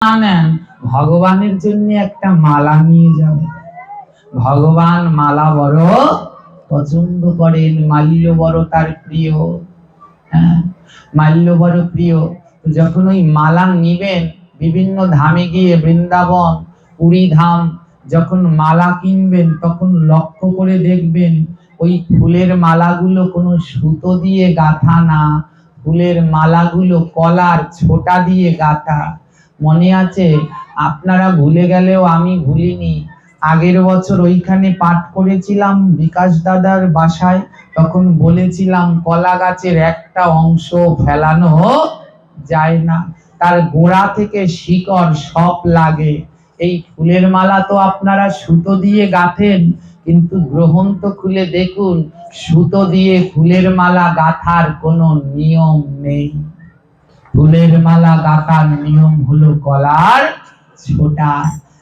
নেন, ভগবানের জন্য একটা মালা নিয়ে যাবে। ভগবান মালা বড় পছন্দ করেন, মাল্য বড় তার প্রিয়। হ্যাঁ, মাল্য বড় প্রিয়। যখন ওই মালা নিবেন, বিভিন্ন ধামে গিয়ে বৃন্দাবন, পুরী ধাম যখন মালা কিনবেন, তখন লক্ষ্য করে দেখবেন ওই ফুলের মালাগুলো কোনো সুতো দিয়ে গাঁথা না, ফুলের মালাগুলো কলার ছোটা দিয়ে গাঁথা। মনে আছে, আপনারা ভুলে গেলেও আমি ভুলিনি। আগের বছর ওইখানে পাঠ করেছিলাম বিকাশ দাদার বাসায়, তখন বলেছিলাম কলা গাছের একটা অংশ ফেলানো যায় না, তার গোড়া থেকে শিকড় সব লাগে। এই ফুলের মালা তো আপনারা সুতো দিয়ে গাঁথেন, কিন্তু গ্রন্থ খুলে দেখুন সুতো দিয়ে ফুলের মালা গাঁথার কোনো নিয়ম নেই। ফুলের মালা গাঁথার নিয়ম হলো কলার ছোটা।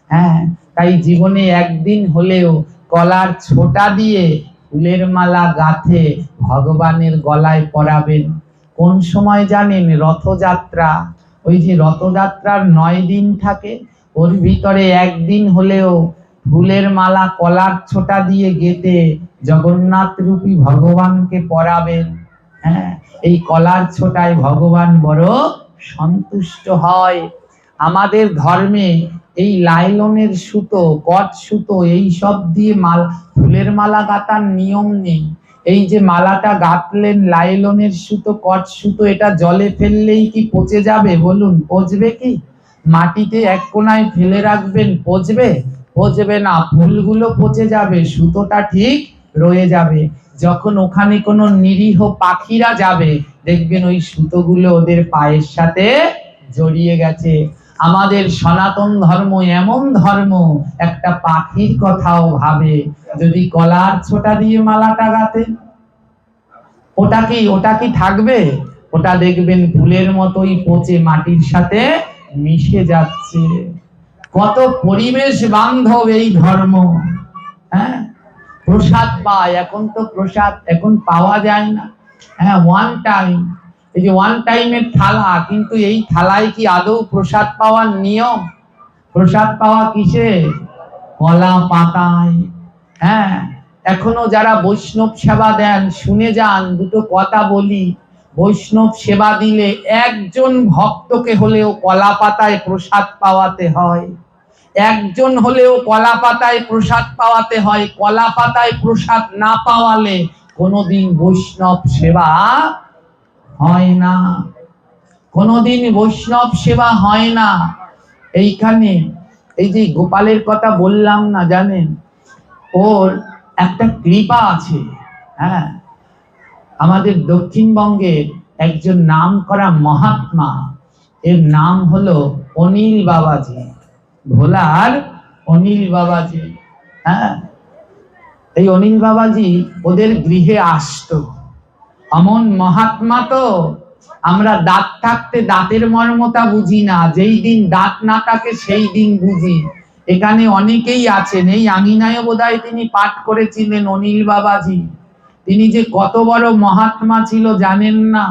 হ্যাঁ, তাই জীবনে একদিন হলেও কলার ছোটা দিয়ে ফুলের মালা গাঁথে ভগবানের গলায় পরাবেন। কোন সময় জানেন? রথযাত্রা। ওই যে রথযাত্রার 9 দিন থাকে, ওর ভিতরে একদিন হলেও ফুলের মালা কলার ছোটা দিয়ে গেঁথে জগন্নাথ রূপী ভগবানকে পরাবেন। হ্যাঁ, এই কলার ছোটায় ভগবান বড় সন্তুষ্ট হয়। আমাদের ধর্মে এই লাইলনের সুতো, কট সুতো, এই সব দিয়ে ফুলের মালা গাঁথার নিয়ম নেই। এই যে মালাটা গাঁথলেন লাইলনের সুতো, কট সুতো, এটা জলে ফেললেই কি পচে যাবে? বলুন, পচবে কি? মাটিতে এক কোনায় ফেলে রাখবেন, পচবে? পচবে না, ফুলগুলো পচে যাবে, সুতোটা ঠিক রয়ে যাবে। যখন ওখানে কোনো নিরীহ পাখিরা যাবে, দেখবেন ওই সুতোগুলো ওদের পায়ের সাথে জড়িয়ে গেছে। আমাদের সনাতন ধর্ম এমন ধর্ম, একটা পাখির কথাও ভাবে। যদি কলার ছোটা দিয়ে মালাটা গাঁথে, ওটা কি থাকবে? ওটা দেখবেন ফুলের মতোই পচে মাটির সাথে মিশে যাচ্ছে। কত পরিবেশ বান্ধব এই ধর্ম। হ্যাঁ, প্রসাদ পায়, এখন তো প্রসাদ এখন পাওয়া যায় না। হ্যাঁ, ওয়ান টাইম, এই যে ওয়ান টাইমের থালা, কিন্তু এই থালায় কি আদৌ প্রসাদ পাওয়ার নিয়ম? প্রসাদ পাওয়া কিসে? কলা পাতায়। হ্যাঁ, এখনো যারা বৈষ্ণব সেবা দেন, শুনে যান, দুটো কথা বলি। বৈষ্ণব সেবা দিলে একজন ভক্তকে হলেও কলা পাতায় প্রসাদ পাওয়াতে হয়। একজন হলেও কলা পাতায় প্রসাদ পাওয়াতে হয়। কলা পাতায় প্রসাদ না পাওয়ালে কোনোদিন বৈষ্ণব সেবা হয় না, কোনোদিন বৈষ্ণব সেবা হয় না। এইখানে এই যে গোপালের কথা বললাম না, জানেন ওর একটা কৃপা আছে। হ্যাঁ, আমাদের দক্ষিণবঙ্গের একজন নামকরা মহাত্মা, এর নাম হলো অনিল বাবাজি, ভোলার অনিল বাবাজি। হ্যাঁ, এই অনিল বাবাজি ওদের গৃহে আসতো। অমন মহাত্মা তো, আমরা দাঁত থাকতে দাঁতের মর্মতা বুঝি না, যেই দিন দাঁত না থাকে সেই দিন বুঝি। এখানে অনেকেই আছেন, এই আঙিনায় বোধহয় তিনি পাঠ করেছিলেন অনিল বাবাজি। তিনি যে কত বড় মহাত্মা ছিল জানেন না।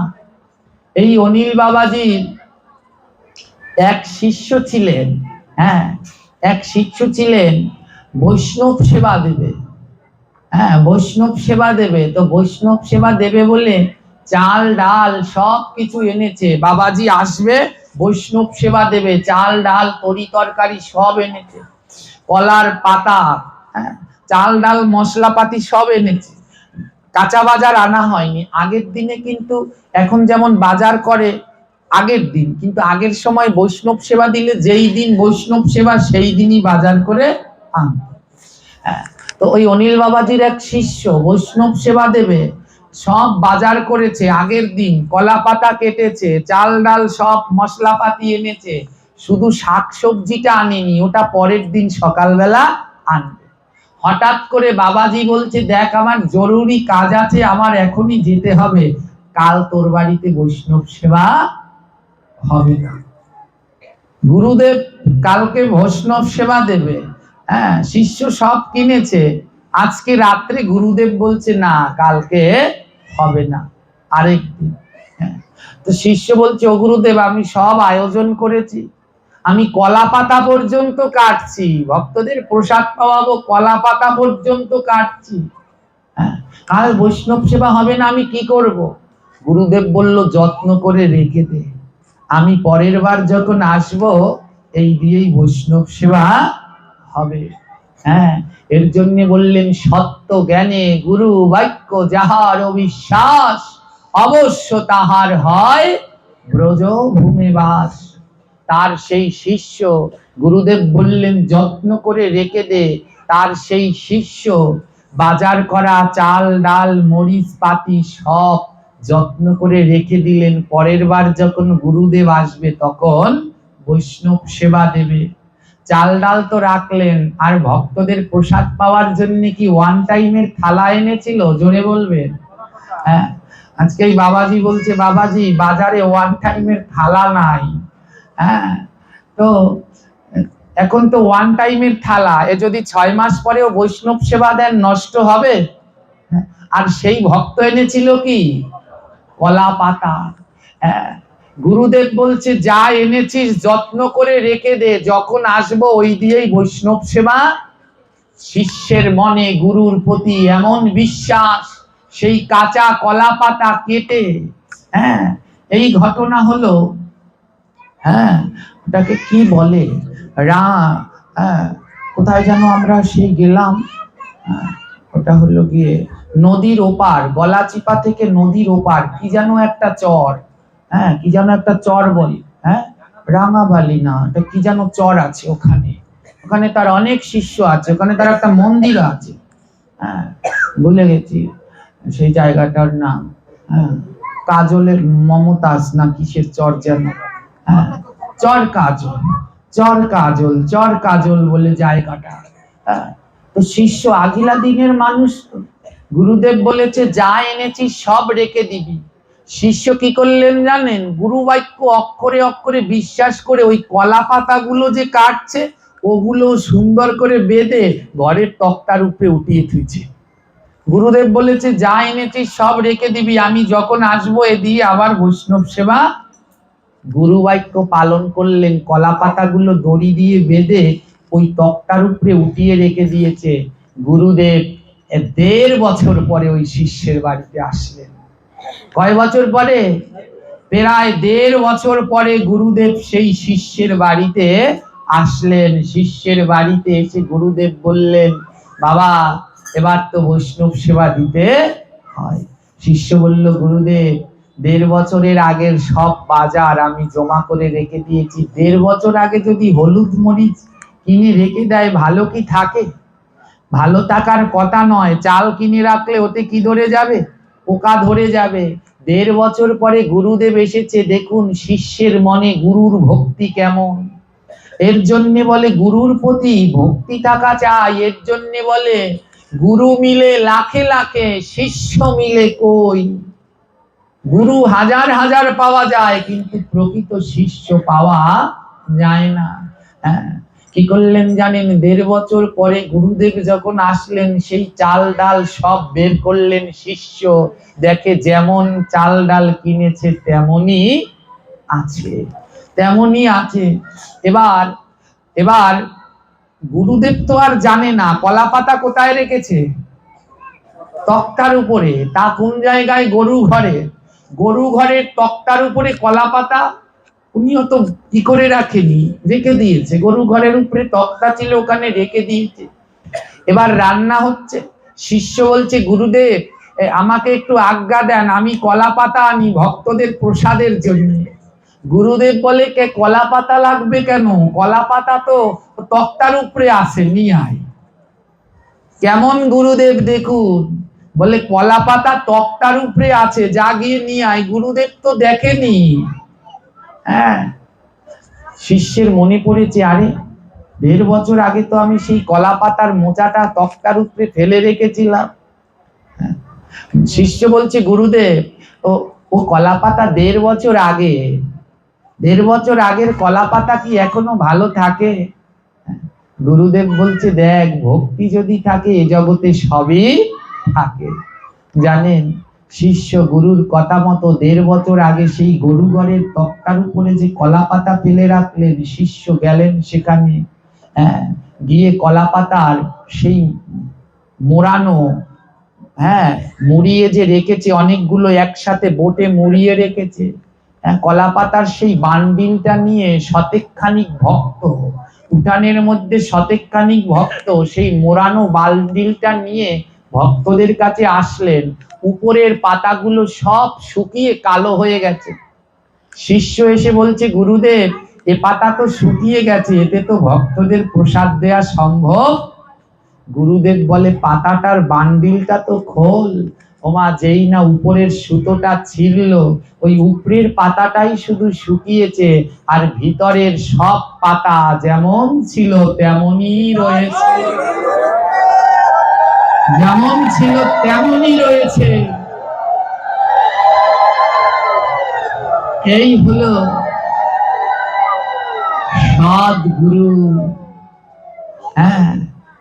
এই অনিল বাবাজির এক শিষ্য ছিলেন। হ্যাঁ, এক শিষ্য ছিলেন বৈষ্ণব সেবা দেবে। হ্যাঁ, বৈষ্ণব সেবা দেবে। তো বৈষ্ণব সেবা দেবে বলে চাল ডাল সব কিছু এনেছে। বাবাজি আসবে, বৈষ্ণব সেবা দেবে, চাল ডাল তরি তরকারি সব এনেছে, কলার পাতা, হ্যাঁ, চাল ডাল মশলাপাতি সব এনেছে। কাঁচা বাজার আনা হয়নি আগের দিনে, কিন্তু এখন যেমন বাজার করে আগের দিন, কিন্তু আগের সময় বৈষ্ণব সেবা দিলে যেই দিন বৈষ্ণব সেবা সেই দিনই বাজার করে আন। হ্যাঁ, তো ওই অনিল বাবাজির এক শিষ্য বৈষ্ণব সেবা দেবে, সব বাজার করেছে আগের দিন, কলা পাতা কেটেছে, চাল ডাল সব মশলাপাতি এনেছে, শুধু শাকসবজিটা আনেনি, ওটা পরের দিন সকালবেলা আনবে। হঠাৎ করে বাবাজি বলছে, দেখ আমার জরুরি কাজ আছে, আমার এখনই যেতে হবে, কাল তোর বাড়িতে বৈষ্ণব সেবা হবে না। গুরুদেব কালকে বৈষ্ণব সেবা দেবে। হ্যাঁ, শিষ্য সব কিনেছে, আজকে রাত্রে গুরুদেব বলছে না, কালকে হবে না, আরেকদিন। হ্যাঁ, তো শিষ্য বলছে, ও গুরুদেব আমি সব আয়োজন করেছি, আমি কলা পাতা পর্যন্ত কাটছি, ভক্তদের প্রসাদ পাওয়াবো, কলা পাতা পর্যন্ত কাটছি। কাল বৈষ্ণব সেবা হবে না, আমি কি করব? গুরুদেব বলল যত্ন করে রেখে দে, আমি পরের বার যখন আসব এই দিয়েই বৈষ্ণব সেবা হবে। হ্যাঁ, এর জন্য বললেন সত্য জ্ঞানে গুরু বাক্য যাহার অবিশ্বাস, অবশ্য তাহার হয় ব্রজ ভূমে বাস। তার সেই শিষ্য, গুরুদেব বললেন যত্ন করে রেখে দে, তার সেই শিষ্য বাজার করা চাল ডাল মরিচ পাতি সব যত্ন করে রেখে দিলেন, পরের বার যখন গুরুদেব আসবে তখন বৈষ্ণব সেবা দেবে। চাল ডাল তো রাখলেন, আর ভক্তদের প্রসাদ পাওয়ার জন্য কি ওয়ান টাইমের থালা এনেছিল? জোরে বলবেন। হ্যাঁ, আজকে বাবাজি বলছে বাবাজি বাজারে ওয়ান টাইমের থালা নাই। হ্যাঁ, তো এখন তো ওয়ান টাইমের থালা, এ যদি 6 মাস পরেও বৈষ্ণব সেবা দেন নষ্ট হবে? আর সেই ভক্ত এনেছিল কি? কলা পাতা। গুরুদেব বলছে যা এনেছিস যত্ন করে রেখে দে, যখন আসবো ওই দিয়েই বৈষ্ণব সেবা। শিষ্যের মনে গুরুর প্রতি এমন বিশ্বাস, সেই কাঁচা কলা পাতা কেটে, হ্যাঁ, এই ঘটনা হলো। হ্যাঁ, ওটাকে কি বলে, কোথায় যেন আমরা সেই গেলাম, ওটা হলো গিয়ে নদীর ওপার, গলাচিপা থেকে নদীর ওপার কি যেন একটা চর, হ্যাঁ কি যেন একটা চর বলে, হ্যাঁ রাঙাবালি না, এটা কি যেন চর আছে ওখানে, ওখানে তার অনেক শিষ্য আছে, ওখানে তার একটা মন্দির আছে। হ্যাঁ, ভুলে গেছি সেই জায়গাটার নাম। হ্যাঁ, কাজলের মমতাজ না কিসের চর যেন, হ্যাঁ চর কাজল, চর কাজল, চর কাজল বলে জায়গাটা। হ্যাঁ, তো শিষ্য আগিলা দিনের মানুষ, গুরুদেব বলেছে যা এনেছি সব রেখে দিবি। শিষ্য কি করলেন জানেন? গুরু বাক্য অক্ষরে অক্ষরে বিশ্বাস করে ওই কলা পাতাগুলো যে কাটছে ওগুলো সুন্দর করে বেঁধে ঘরের তক্তার উপরে উঠিয়ে থুইছে। গুরুদেব বলেছে যা এনেছি সব রেখে দিবি, আমি যখন আসবো এ দিয়ে আবার বৈষ্ণব সেবা। গুরু বাক্য পালন করলেন, কলা পাতাগুলো দড়ি দিয়ে বেঁধে ওই তক্তার উপরে উঠিয়ে রেখে দিয়েছে। গুরুদেব 1.5 বছর পরে ওই শিষ্যের বাড়িতে আসলেন। কয় বছর পরে? প্রায় 1.5 বছর পরে গুরুদেব সেই শিষ্যের বাড়িতে আসলেন। শিষ্যের বাড়িতে এসে গুরুদেব বললেন বাবা এবার তো বৈষ্ণব সেবা দিতে হয়। শিষ্য বলল গুরুদেব 1.5 বছরের আগের সব বাজার আমি জমা করে রেখে দিয়েছি। 1.5 বছর আগে যদি হলুদ মরিচ কিনে রেখে দেয় ভালো কি থাকে? ভালো থাকার কথা নয়। চাল কিনে রাখলে ওতে কি ধরে যাবে? পোকা ধরে যাবে। 1.5 বছর পরে গুরুদেব এসেছে, দেখুন শিষ্যের মনে গুরুর ভক্তি কেমন। এর জন্য বলে গুরুর প্রতি ভক্তি থাকা চাই। এর জন্য বলে গুরু মিলে লাখে লাখে, শিষ্য মিলে কই। গুরু হাজার হাজার পাওয়া যায় কিন্তু প্রকৃত শিষ্য পাওয়া যায় না। হ্যাঁ, কি করলেন জানেন? 1.5 বছর পরে গুরুদেব যখন আসলেন সেই চাল ডাল সব বের করলেন। শিষ্য দেখে যেমন চাল ডাল কিনেছে তেমনি আছে, তেমনি আছে। এবার এবার গুরুদেব তো আর জানে না কলা পাতা কোথায় রেখেছে, তক্তার উপরে। তা কোন জায়গায়? গরু ঘরে। গরু ঘরের তক্তার উপরে কলা পাতা উনিও তো কি করে রাখেনি, রেখে দিয়েছে। গরু ঘরের উপরে তক্তা ছিল, ওখানে রেখে দিয়েছে। এবার রান্না হচ্ছে। শিষ্য বলছে গুরুদেব আমাকে একটু আজ্ঞা দেন, আমি কলা পাতা আনি ভক্তদের প্রসাদের জন্য। গুরুদেব বলে কে কলা পাতা লাগবে কেন? কলা পাতা তো তক্তার উপরে আসে, নিয়ে আয়। কেমন গুরুদেব দেখুন, বলে কলা পাতা তক্তার উপরে আছে, যা গিয়ে নিয়ে আয়। গুরুদেব তো দেখেনি। হ্যাঁ, শিষ্যের মনে পড়েছে আরে 1.5 বছর আগে তো আমি সেই কলা পাতার মোচাটা তক্তার উপরে ফেলে রেখেছিলাম। শিষ্য বলছে গুরুদেব ও কলা পাতা 1.5 বছর আগে, 1.5 বছর আগের কলা পাতা কি এখনো ভালো থাকে? গুরুদেব বলছে দেখ ভক্তি যদি থাকে এ জগতে সবই থাকে। জানেন শিষ্য গুরুর কথা মতো 1.5 বছর আগে সেই গরুঘরের তক্তার উপরে যে কলা পাতা ফেলে রাখলেন, শিষ্য গেলেন সেখানে, গিয়ে কলা পাতার সেই মোড়ানো, মুড়িয়ে যে রেখেছে, অনেকগুলো একসাথে বোটে মুড়িয়ে রেখেছে, কলা পাতার সেই বান্ডিলটা নিয়ে শতেকখানিক ভক্ত, উঠানের মধ্যে শতেকখানিক ভক্ত সেই মোড়ানো বান্ডিলটা নিয়ে ভক্তদের কাছে আসলেন। উপরের পাতাগুলো সব শুকিয়ে কালো হয়ে গেছে। শিষ্য এসে বলছে, গুরুদেব এ পাতা তো শুকিয়ে গেছে, এতে তো ভক্তদের প্রসাদ দেয়া সম্ভব। গুরুদেব বলে, পাতাটার বান্ডিলটা তো খোল। ওমা, যেই না উপরের সুতোটা ছিঁড়ল, ওই উপরের পাতাটাই শুধু শুকিয়েছে, আর ভিতরের সব পাতা যেমন ছিল তেমনই রয়েছে, যেমন ছিল তেমনই রয়েছে। এই হলো সদ্গুরু।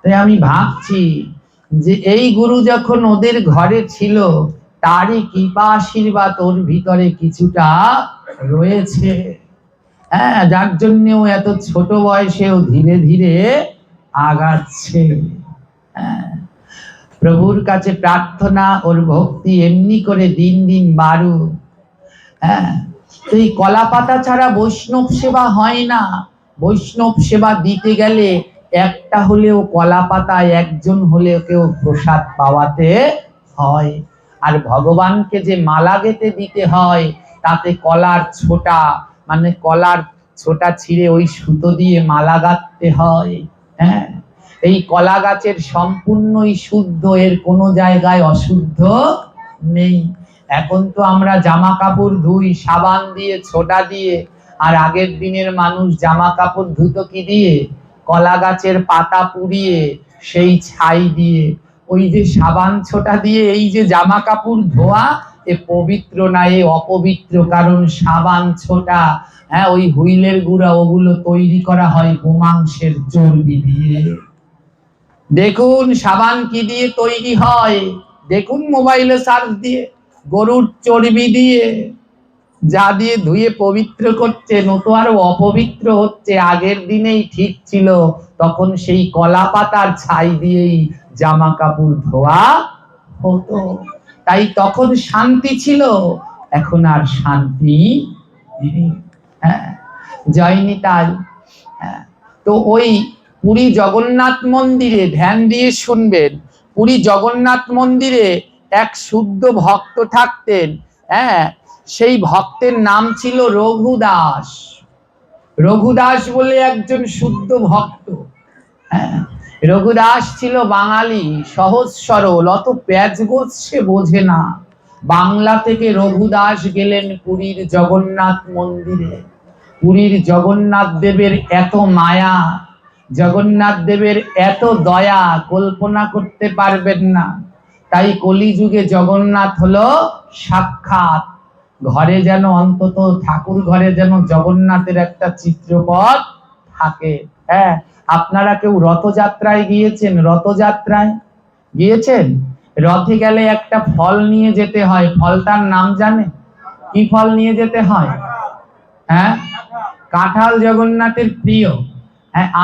তাই আমি ভাবছি যে এই গুরু যখন ওদের ঘরে ছিল, তারই কৃপা আশীর্বাদ ওর ভিতরে কিছুটা রয়েছে, যার জন্যও এত ছোট বয়সেও ধীরে ধীরে আগাচ্ছে। প্রভুর কাছে প্রার্থনা, ওর ভক্তি এমনি করে দিন দিন বাড়ুক। এই কলা পাতা ছাড়া বৈষ্ণব সেবা হয় না। বৈষ্ণব সেবা দিতে গেলে একটা হলেও কলা পাতায় একজন হলেও কেউ প্রসাদ পাওয়াতে হয়। আর ভগবানকে যে মালা গেঁথে দিতে হয়, তাতে কলার ছোটা, মানে কলার ছোটা ছিঁড়ে ওই সুতো দিয়ে মালা গাঁথতে হয়। এই কলা গাছের সম্পূর্ণই শুদ্ধ, এর কোনো জায়গায় অশুদ্ধ নেই। এখন তো আমরা জামা কাপড় ধুই সাবান দিয়ে, ছোটা দিয়ে, আর আগের দিনের মানুষ জামা কাপড় ধুতো কি দিয়ে? কলা গাছের পাতা পুড়িয়ে সেই ছাই দিয়ে। ওই যে সাবান ছোটা দিয়ে এই যে জামা কাপড় ধোয়া, এ পবিত্র না, এ অপবিত্র। কারণ সাবান ছোটা, ওই হুইলের গুঁড়া, ওগুলো তৈরি করা হয় গোমাংসের চর্বি দিয়ে। দেখুন সাবান কি দিয়ে তৈরি হয়, দেখুন মোবাইলে সার্চ দিয়ে, গরুর চর্বি দিয়ে। যা দিয়ে ধুয়ে পবিত্র করছে, নতো আরো অপবিত্র হচ্ছে। আগের দিনেই ঠিক ছিল, তখন সেই কলা পাতার ছাই দিয়েই জামা কাপড় ধোয়া হতো। তাই তখন শান্তি ছিল, এখন আর শান্তি নেই। জয়নি তাই। তো ওই পুরী জগন্নাথ মন্দিরে ধ্যান দিয়ে শুনবেন, পুরী জগন্নাথ মন্দিরে এক শুদ্ধ ভক্ত থাকতেন। সেই ভক্তের নাম ছিল রঘুদাস। রঘুদাস বলে একজন শুদ্ধ ভক্ত। রঘুদাস ছিল বাঙালি, সহজ সরল, অত প্যাচগোছ সে বোঝে না। বাংলা থেকে রঘুদাস গেলেন পুরীর জগন্নাথ মন্দিরে। পুরীর জগন্নাথ দেবের এত মায়া, জগন্নাথ দেবের এত দয়া, কল্পনা করতে পারবেন না। তাই কলিযুগে জগন্নাথ হলো সাক্ষাৎ। ঘরে যেন অন্তত ঠাকুর ঘরে যেন জগন্নাথের একটা চিত্রপট থাকে। আপনারা কেউ রথযাত্রায় গিয়েছেন? রথযাত্রায় গিয়েছেন? রথে গেলে একটা ফল নিয়ে যেতে হয়, ফলটার নাম জানে? কি ফল নিয়ে যেতে হয়? কাঁঠাল জগন্নাথের প্রিয়।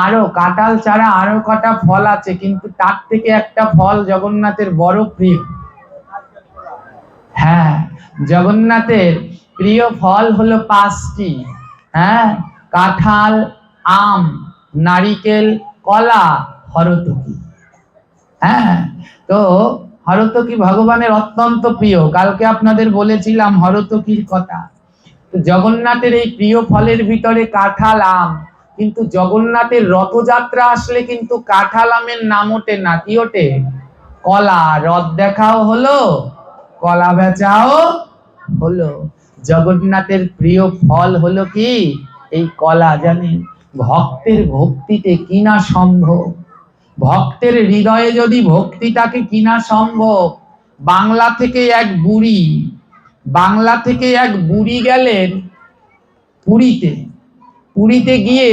আরো কাঁঠাল ছাড়া আরো কটা ফল আছে, কিন্তু তার থেকে একটা ফল জগন্নাথের বড় প্রিয়। জগন্নাথের প্রিয় ফল হলো 5টি। কাঁঠাল, আম, নারিকেল, কলা, হরতকি। তো হরতকি ভগবানের অত্যন্ত প্রিয়। কালকে আপনাদের বলেছিলাম হরতকির কথা। তো জগন্নাথের এই প্রিয় ফলের ভিতরে কাঁঠাল, আম। কিন্তু জগন্নাথের রথযাত্রা আসলে কিন্তু কাঁঠাল আমের নাম ওঠে না, কি ওঠে? কলা। রথ দেখাও হলো, কলা বেচাও হলো। জগন্নাথের প্রিয় ফল হলো কি? এই কলা। জানেন ভক্তের ভক্তিতে কিনা সম্ভব, ভক্তের হৃদয়ে যদি ভক্তি থাকে কিনা সম্ভব। বাংলা থেকে এক বুড়ি গেলেন পুরীতে। পুরীতে গিয়ে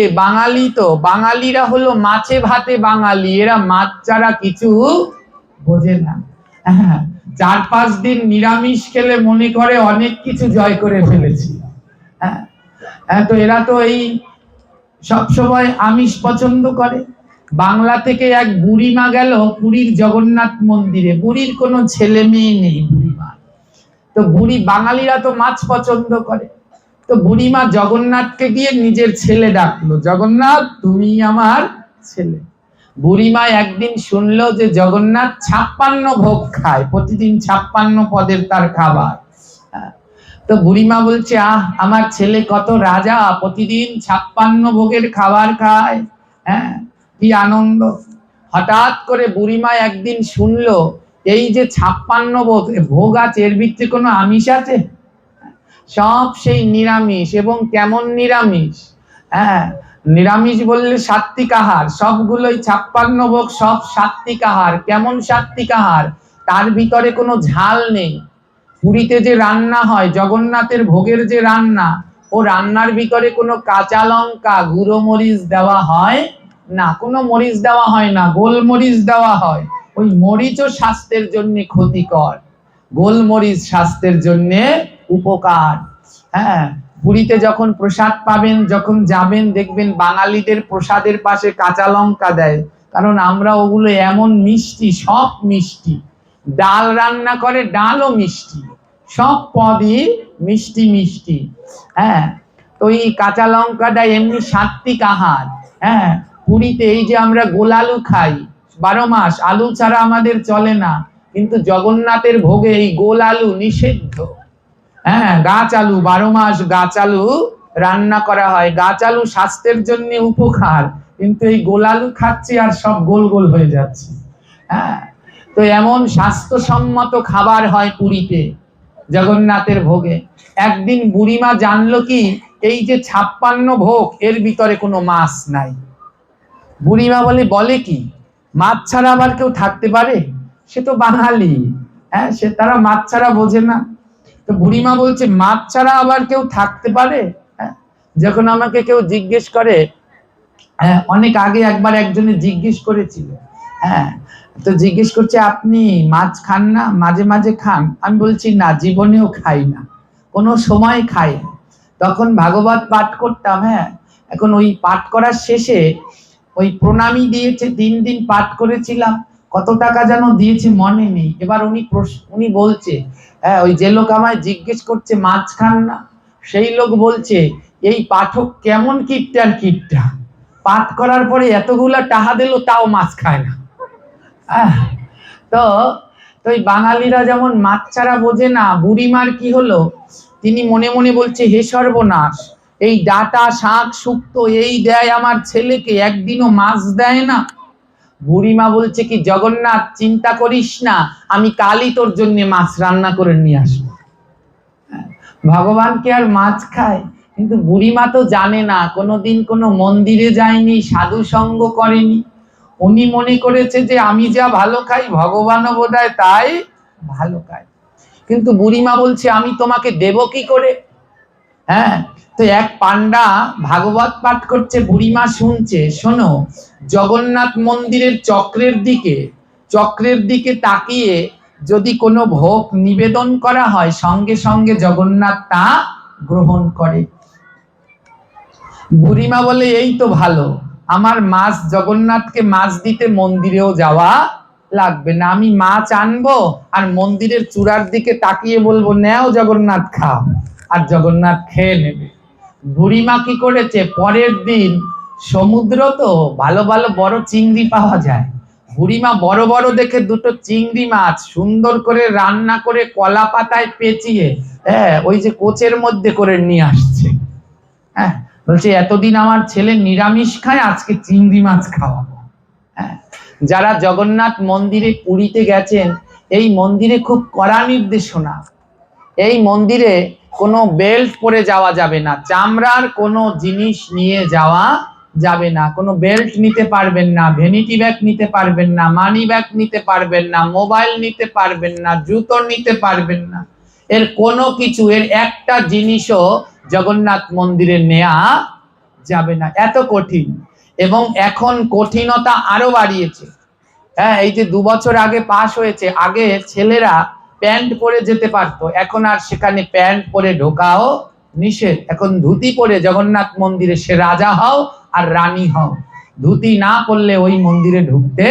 বাঙালিরা হলো মাছে ভাতে বাঙালি, এরা মাছ ছাড়া কিছু বোঝে না। 4-5 দিন নিরামিষ খেলে মনে করে অনেক কিছু জয় করে ফেলেছি। হ্যাঁ, তো এরা তো এই সবসময় আমিষ পছন্দ করে। বাংলা থেকে এক বুড়িমা গেল পুরীর জগন্নাথ মন্দিরে। বুড়ির কোনো ছেলে মেয়ে নেই, বুড়িমা তো বুড়ি, বাঙালিরা তো মাছ পছন্দ করে। তো বুড়িমা জগন্নাথকে গিয়ে নিজের ছেলে ডাকলো, জগন্নাথ তুমি আমার ছেলে। বুড়িমা একদিন শুনলো যে জগন্নাথ 56 ভোগ খায়, প্রতিদিন 56 পদের তার খাবার। তো বুড়িমা বলছে, আমার ছেলে কত রাজা, প্রতিদিন 56 ভোগের খাবার খায়। হ্যাঁ, কি আনন্দ। হঠাৎ করে বুড়িমা একদিন শুনলো এই যে 56 ভোগ আছে, এর ভিতরে কোনো আমিষ আছে? সব সেই নিরামিষ। এবং কেমন নিরামিষ? হ্যাঁ, নিরামিষ বললে সাত্বিক আহার, সবগুলোই 56 ভোগ সব সাত্বিক আহার। কেমন সাত্বিক আহার? তার ভিতরে কোনো ঝাল নেই। পুরীতে যে রান্না হয়, জগন্নাথের ভোগের যে রান্না, ও রান্নার ভিতরে কোনো কাঁচা লঙ্কা, গুঁড়ো মরিচ দেওয়া হয় না, কোনো মরিচ দেওয়া হয় না, গোলমরিচ দেওয়া হয়। ওই মরিচও স্বাস্থ্যের জন্য ক্ষতিকর, গোলমরিচ স্বাস্থ্যের জন্য উপকার। হ্যাঁ, পুরীতে যখন প্রসাদ পাবেন, যখন যাবেন, দেখবেন বাঙালিদের প্রসাদের পাশে কাঁচা লঙ্কা দেয়, কারণ আমরা ওগুলো এমন মিষ্টি, সব মিষ্টি। ডাল রান্না করে, ডালও মিষ্টি, সব পদই মিষ্টি মিষ্টি। হ্যাঁ, তো এই কাঁচা লঙ্কাটা এমনি সাত্বিক আহার। হ্যাঁ, পুরীতে এই যে আমরা গোল আলু খাই 12 মাস, আলু ছাড়া আমাদের চলে না, কিন্তু জগন্নাথের ভোগে এই গোল আলু নিষিদ্ধ। হ্যাঁ, গাছ আলু 12 মাস গাছ আলু রান্না করা হয়। গাছ আলু স্বাস্থ্যের জন্য উপকার, কিন্তু এই গোল আলু খাচ্ছি আর সব গোল গোল হয়ে যাচ্ছে। হ্যাঁ, তো এমন স্বাস্থ্যসম্মত খাবার হয় পুরীতে জগন্নাথের ভোগে। একদিন বুড়িমা জানলো কি, এই যে 56 ভোগ, এর ভিতরে কোনো মাছ নাই। বুড়িমা বলে কি, মাছ ছাড়া আবার কেউ থাকতে পারে? সে তো বাঙালি, হ্যাঁ, সে তারা মাছ ছাড়া বোঝে না। তো বুড়িমা বলছে, মাছ ছাড়া আবার কেউ থাকতে পারে? হ্যাঁ, যখন আমাকে কেউ জিজ্ঞেস করে, হ্যাঁ, অনেক আগে একবার একজনে জিজ্ঞেস করেছিল, হ্যাঁ, তো জিজ্ঞেস করছে, আপনি মাছ খান না? মাঝে মাঝে খান? আমি বলছি, না, জীবনেও খাই না, কোনো সময় খাই না। তখন ভাগবত পাঠ করতাম। হ্যাঁ, এখন ওই পাঠ করার শেষে ওই প্রণামী দিয়েছে, 3 দিন পাঠ করেছিলাম, কত টাকা যেন দিয়েছে মনে নেই। এবার উনি বলছে, হ্যাঁ, ওই যে লোক আমায় জিজ্ঞেস করছে মাছ খান না, সেই লোক বলছে, এই পাঠক কেমন কিপটার কিপটা, পাঠ করার পরে এতগুলা টাকা দিল তাও মাছ খায় না। তো ওই বাঙালিরা যেমন মাছ ছাড়া বোঝে না, বুড়িমার কি হলো, তিনি মনে মনে বলছে, হে সর্বনাশ, এই ডাটা শাক শুক্তো এই দেয় আমার ছেলেকে, একদিনও মাছ দেয় না। বুড়িমা বলছে কি, জগন্নাথ চিন্তা করিস না, আমি কালই তোর জন্য মাছ রান্না করে নিয়ে আসবো। ভগবান কি আর মাছ খায়? কিন্তু বুড়িমা তো জানে না, কোনোদিন কোনো মন্দিরে যায়নি, সাধু সঙ্গ করেনি। উনি মনে করেছে যে আমি যা ভালো খাই ভগবানও বোধহয় তাই ভালো খায়। কিন্তু বুড়িমা বলছে, আমি তোমাকে দেব কি করে? হ্যাঁ, তো এক পান্ডা ভাগবত পাঠ করছে, বুড়িমা শুনছে। শোনো, জগন্নাথ মন্দিরের চক্রের দিকে তাকিয়ে যদি কোনো ভোগ নিবেদন করা হয়, সঙ্গে সঙ্গে জগন্নাথ তা গ্রহণ করে। বুড়িমা বলে, এই তো ভালো, আমার মাছ, জগন্নাথকে মাছ দিতে মন্দিরেও যাওয়া লাগবে না, আমি মাছ আনবো আর মন্দিরের চূড়ার দিকে তাকিয়ে বলবো, নেও জগন্নাথ খাও, আর জগন্নাথ খেয়ে নেবে। বুড়িমা কি করেছে, পরের দিন সমুদ্র তো ভালো ভালো বড় চিংড়ি পাওয়া যায়, বুড়িমা বড় বড় দেখে 2টো চিংড়ি মাছ সুন্দর করে রান্না করে কলা পাতায় পেঁচিয়ে, হ্যাঁ, ওই যে কোচের মধ্যে করে নিয়ে আসছে। হ্যাঁ, বলছে, এতদিন আমার ছেলে নিরামিষ খায়, আজকে চিংড়ি মাছ খাওয়াবো। হ্যাঁ, যারা জগন্নাথ মন্দিরে পুরীতে গেছেন, এই মন্দিরে খুব কড়া নির্দেশনা। এই মন্দিরে কোনো বেল্ট পরে যাওয়া যাবে না, চামড়ার কোনো জিনিস নিয়ে যাওয়া যাবে না, কোনো বেল্ট নিতে পারবেন না, ভ্যানিটি ব্যাগ নিতে পারবেন না, মানি ব্যাগ নিতে পারবেন না, মোবাইল নিতে পারবেন না, জুতো নিতে পারবেন না, এর কোনো কিছু, এর একটা জিনিসও জগন্নাথ মন্দিরে নেওয়া যাবে না। এত কঠিন। এবং এখন কঠিনতা আরো বাড়িয়েছে। হ্যাঁ, এই যে 2 বছর আগে পাশ হয়েছে, আগে ছেলেরা প্যান্ট পরে যেতে পারতো, এখন আর সেখানে প্যান্ট পরে ঢোকাও নিষেধ। এখন ধুতি পরে জগন্নাথ মন্দিরে সে রাজা হও আর রানী হও, ধুতি না পরলে ওই মন্দিরে ঢুকতে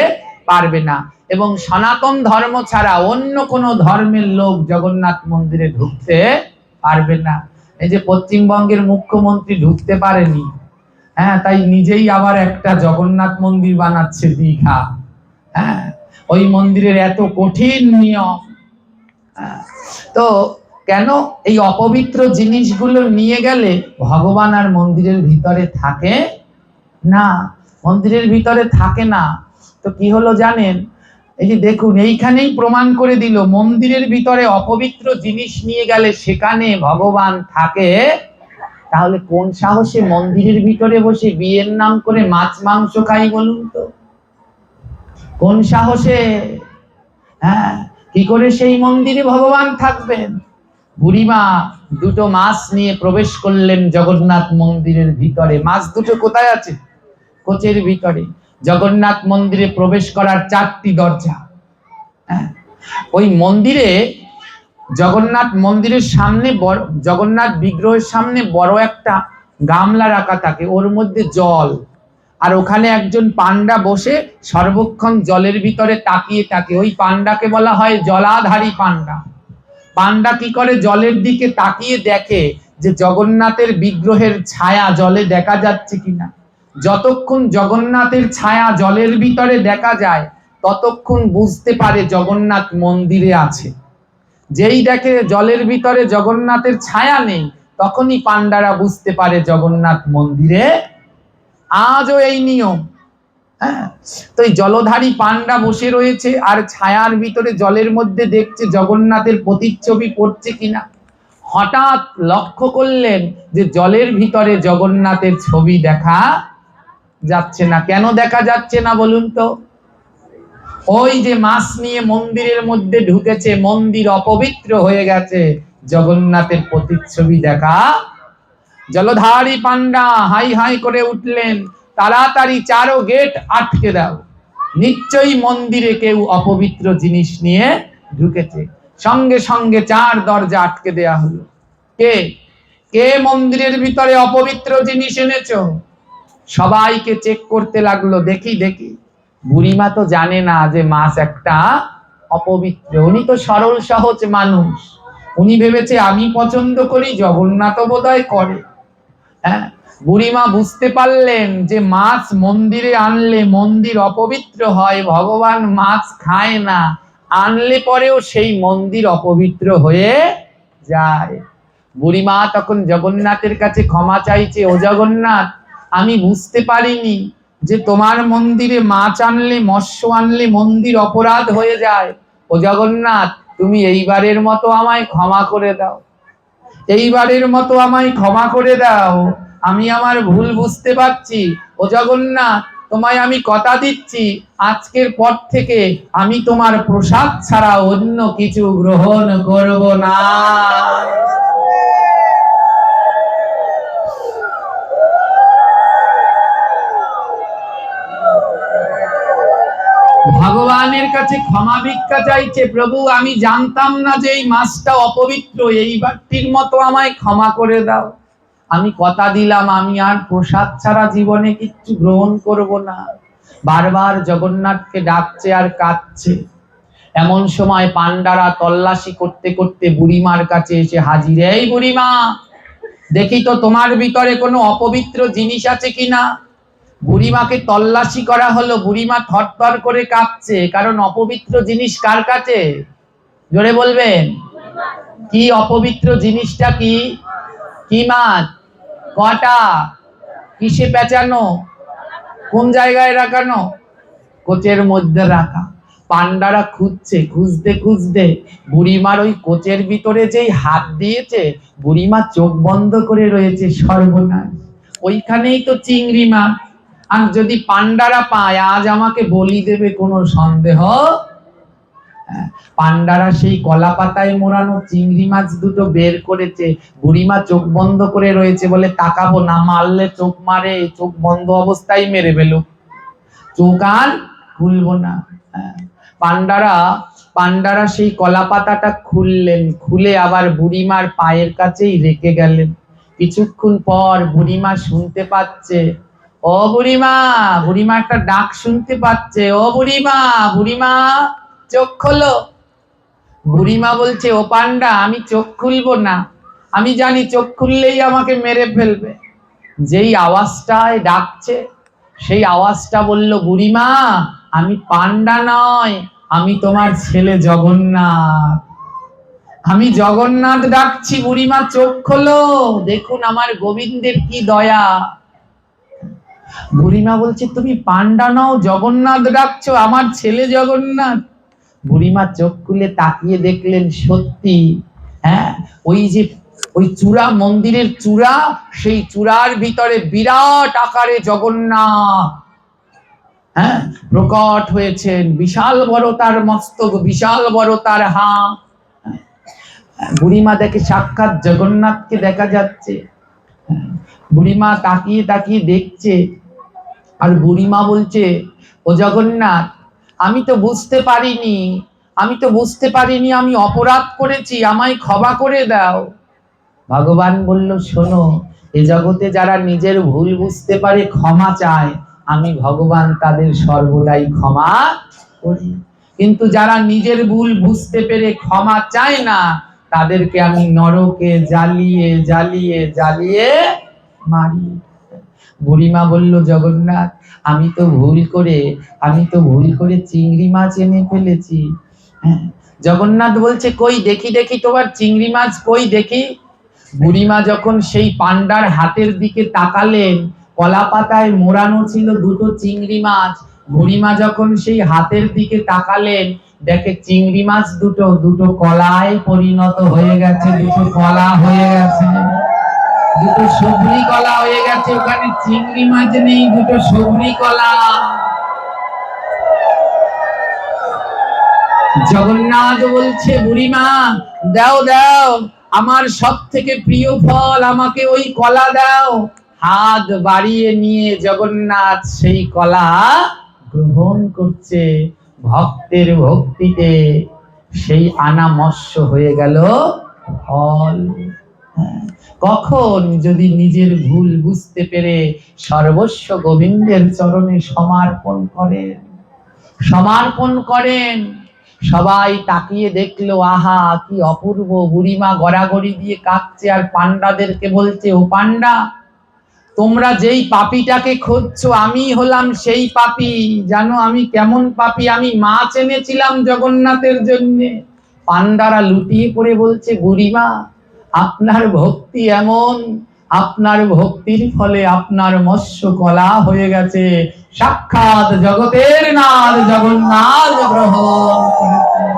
পারবে না। এবং সনাতন ধর্ম ছাড়া অন্য কোনো ধর্মের লোক জগন্নাথ মন্দিরে ঢুকতে পারবে না। এই যে পশ্চিমবঙ্গের মুখ্যমন্ত্রী ঢুকতে পারেনি, হ্যাঁ, তাই নিজেই আবার একটা জগন্নাথ মন্দির বানাচ্ছে দীঘা। হ্যাঁ, ওই মন্দিরের এত কঠিন নিয়ম। তো কেন এই অপবিত্র জিনিসগুলো নিয়ে গেলে ভগবান আর মন্দিরের ভিতরে থাকে না, মন্দিরের ভিতরে থাকে না। তো কি হলো জানেন, এই যে দেখুন এইখানেই প্রমাণ করে দিল মন্দিরের ভিতরে অপবিত্র জিনিস নিয়ে গেলে সেখানে ভগবান থাকে। তাহলে কোন সাহসে মন্দিরের ভিতরে বসে বিয়ের নাম করে মাছ মাংস খাই বলুন তো, কোন সাহসে? হ্যাঁ, কি করে সেই মন্দিরে ভগবান থাকবেন? বুড়িমা দুটো মাছ নিয়ে প্রবেশ করলেন জগন্নাথ মন্দিরের ভিতরে। মাছ দুটো কোথায় আছে? কোচের ভিতরে। জগন্নাথ মন্দিরে প্রবেশ করার 4টি দরজা। ওই মন্দিরে জগন্নাথ মন্দিরের সামনে জগন্নাথ বিগ্রহের সামনে বড় একটা গামলা রাখা থাকে, ওর মধ্যে জল, আর ওখানে একজন পান্ডা বসে সর্বক্ষণ জলের ভিতরে তাকিয়ে থাকে। ওই পান্ডাকে বলা হয় জলাধারী পান্ডা। পান্ডা কি করে? জলের দিকে তাকিয়ে দেখে যে জগন্নাথের বিগ্রহের ছায়া জলে দেখা যাচ্ছে কিনা। যতক্ষণ জগন্নাথের ছায়া জলের ভিতরে দেখা যায় ততক্ষণ বুঝতে পারে জগন্নাথ মন্দিরে আছে। যেই দেখে জলের ভিতরে জগন্নাথের ছায়া নেই তখনই পান্ডারা বুঝতে পারে জগন্নাথ মন্দিরে। আজও এই নিয়ম। হ্যাঁ, তো এই জলধারী পান্ডা বসে রয়েছে আর ছায়ার ভিতরে জলের মধ্যে দেখছে জগন্নাথের প্রতিচ্ছবি পড়ছে কিনা। হঠাৎ লক্ষ্য করলেন যে জলের ভিতরে জগন্নাথের ছবি দেখা যাচ্ছে না। কেন দেখা যাচ্ছে না বলুন তো? ওই যে মাছ নিয়ে মন্দিরের মধ্যে ঢুকেছে, মন্দির অপবিত্র হয়ে গেছে, জগন্নাথের প্রতিচ্ছবি দেখা। জলধারী পান্ডা হাই হাই করে উঠলেন, তাড়াতাড়ি 4 গেট আটকে দাও, নিশ্চয়ই মন্দিরে কেউ অপবিত্র জিনিস নিয়ে ঢুকেছে। সঙ্গে সঙ্গে 4 দরজা আটকে দেয়া হলো। কে কে মন্দিরের ভিতরে অপবিত্র জিনিস এনেছো? সবাইকে চেক করতে লাগলো, দেখি দেখি। বুড়িমা তো জানে না যে মাছ একটা অপবিত্র, উনি তো সরল সহজ মানুষ, উনি ভেবেছে আমি পছন্দ করি, জগন্নাথ বোধহয় করে। হ্যাঁ, বুড়িমা বুঝতে পারলেন যে মাছ মন্দিরে আনলে মন্দির অপবিত্র হয়, ভগবান মাছ খায় না, আনলে পরেও সেই মন্দির অপবিত্র হয়ে যায়। বুড়িমা তখন জগন্নাথের কাছে ক্ষমা চাইছে, ও জগন্নাথ, আমি বুঝতে পারিনি যে তোমার মন্দিরে মাছ আনলে মৎস্য আনলে মন্দির অপরাধ হয়ে যায়। ও জগন্নাথ, তুমি এইবারের মতো আমায় ক্ষমা করে দাও, এইবারের মতো আমায় ক্ষমা করে দাও, আমি আমার ভুল বুঝতে পারছি। ও জগন্নাথ, তোমায় আমি কথা দিচ্ছি আজকের পর থেকে আমি তোমার প্রসাদ ছাড়া অন্য কিছু গ্রহণ করব না। ভগবানের কাছে ক্ষমা ভিক্ষা চাইছে, প্রভু আমি জানতাম না যে এই মাছটা অপবিত্র, এইবারটির মতো আমায় ক্ষমা করে দাও, আমি কথা দিলাম আমি আর প্রসাদ ছাড়া জীবনে কিচ্ছু গ্রহণ করব না। বারবার জগন্নাথকে ডাকছে আর কাঁদছে। এমন সময় পান্ডারা তল্লাশি করতে করতে বুড়িমার কাছে এসে হাজির। এই বুড়িমা, দেখি তো তোমার ভিতরে কোনো অপবিত্র জিনিস আছে কিনা। বুড়িমাকে তল্লাশি করা হলো, বুড়িমা থরথর করে কাঁপছে, কারণ অপবিত্র জিনিস কার কাছে? জোরে বলবেন, কি অপবিত্র জিনিসটা? কি কি মাছ? কটা? কিসে পেঁচানো? কোন জায়গায় রাখানো? কোচের মধ্যে রাখা। পান্ডারা খুঁজছে, খুঁজতে খুঁজতে বুড়িমার ওই কোচের ভিতরে যেই হাত দিয়েছে, বুড়িমা চোখ বন্ধ করে রয়েছে। সর্বনাশ, ওইখানেই তো চিংড়ি মাছ। আর যদি পান্ডারা পায় আজ আমাকে বলি দেবে, কোনো সন্দেহ? পান্ডারা সেই কলা পাতায় মোড়ানো চিংড়ি মাছ দুটো বের করেছে। বুড়িমা চোখ বন্ধ করে রয়েছে, বলে তাকাবো না, মারলে চোখ মারে, চোখ বন্ধ অবস্থায় মেরে ফেলো, চোখ আর খুলবো না। পান্ডারা সেই কলা পাতাটা খুললেন, খুলে আবার বুড়িমার পায়ের কাছেই রেখে গেলেন। কিছুক্ষণ পর বুড়িমা শুনতে পাচ্ছে, ও বুড়িমা, বুড়িমা একটা ডাক শুনতে পাচ্ছে, ও বুড়িমা, বুড়িমা চোখ খোলো। বুড়িমা বলছে, ও পান্ডা, আমি চোখ খুলবো না, আমি জানি চোখ খুললেই আমাকে মেরে ফেলবে। যেই আওয়াজটায় ডাকছে সেই আওয়াজটা বলল, বুড়িমা আমি পান্ডা নয়, আমি তোমার ছেলে জগন্নাথ, আমি জগন্নাথ ডাকছি, বুড়িমা চোখ খোলো, দেখুন আমার গোবিন্দের কি দয়া। বুড়িমা বলছে, তুমি পান্ডা নও, জগন্নাথ ডাকছো, আমার ছেলে জগন্নাথ। বুড়িমা চোখ খুলে তাকিয়ে দেখলেন সত্যি, হ্যাঁ, ওই চূড়া, মন্দিরের চূড়া, সেই চূড়ার ভিতরে বিরাট আকারে জগন্নাথ, হ্যাঁ, প্রকট হয়েছেন। বিশাল বড় তার মস্তক, বিশাল বড় তার হাত। বুড়িমা দেখে সাক্ষাৎ জগন্নাথকে দেখা যাচ্ছে। বুড়িমা তাকিয়ে তাকিয়ে দেখছে, আর বুড়িমা বলছে, ও জগন্নাথ, আমি তো বুঝতে পারিনি, আমি অপরাধ করেছি, আমায় ক্ষমা করে দাও। ভগবান বলল, শোনো, এ জগতে যারা নিজের ভুল বুঝতে পারে ক্ষমা চায়, আমি ভগবান তাদের সর্বদাই ক্ষমা করি। কিন্তু যারা নিজের ভুল বুঝতে পেরে ক্ষমা চায় না, তাদেরকে আমি নরকে জ্বালিয়ে জ্বালিয়ে জ্বালিয়ে মারি। বুড়িমা বলল, জগন্নাথ, আমি তো ভুল করে চিংড়ি মাছ এনে ফেলেছি। হ্যাঁ, জগন্নাথ বলছে, কই দেখি দেখি তোমার চিংড়ি মাছ, কই দেখি। বুড়িমা যখন সেই পান্ডার হাতের দিকে তাকালেন, কলা পাতায় মোড়ানো ছিল দুটো চিংড়ি মাছ। বুড়িমা যখন সেই হাতের দিকে তাকালেন, দেখে চিংড়ি মাছ দুটো দুটো কলায় পরিণত হয়ে গেছে, দুটো কলা হয়ে গেছে, দুটো সবরি কলা হয়ে গেছে। ওখানে চিংড়ি মাছ নেই, দুটো সবরি কলা। জগন্নাথ বলছে, বুড়িমা দাও দাও, আমার সব থেকে প্রিয় ফল, আমাকে ওই কলা দাও। হাত বাড়িয়ে নিয়ে জগন্নাথ সেই কলা গ্রহণ করছে। ভক্তের ভক্তিতে সেই আনা মৎস্য হয়ে গেল ফল। কখন যদি নিজের ভুল বুঝতে পেরে সর্বস্ব গোবিন্দের চরণে সমর্পণ করেন, সবাই তাকিয়ে দেখলো, আহা কি অপূর্ব। বুড়িমা গড়াগড়ি দিয়ে কাঁদছে, আর পান্ডাদেরকে বলছে, ও পান্ডা, তোমরা যেই পাপীটাকে খুঁজছো, আমি হলাম সেই পাপী। জানো আমি কেমন পাপী? আমি মাছ এনেছিলাম জগন্নাথের জন্য। পান্ডারা লুটিয়ে পড়ে বলছে, বুড়িমা আপনার ভক্তি এমন, আপনার ভক্তির ফলে আপনার মৎস্য কলা হয়ে গেছে, সাক্ষাৎ জগতের নাথ জগন্নাথ গ্রহণ করেছেন।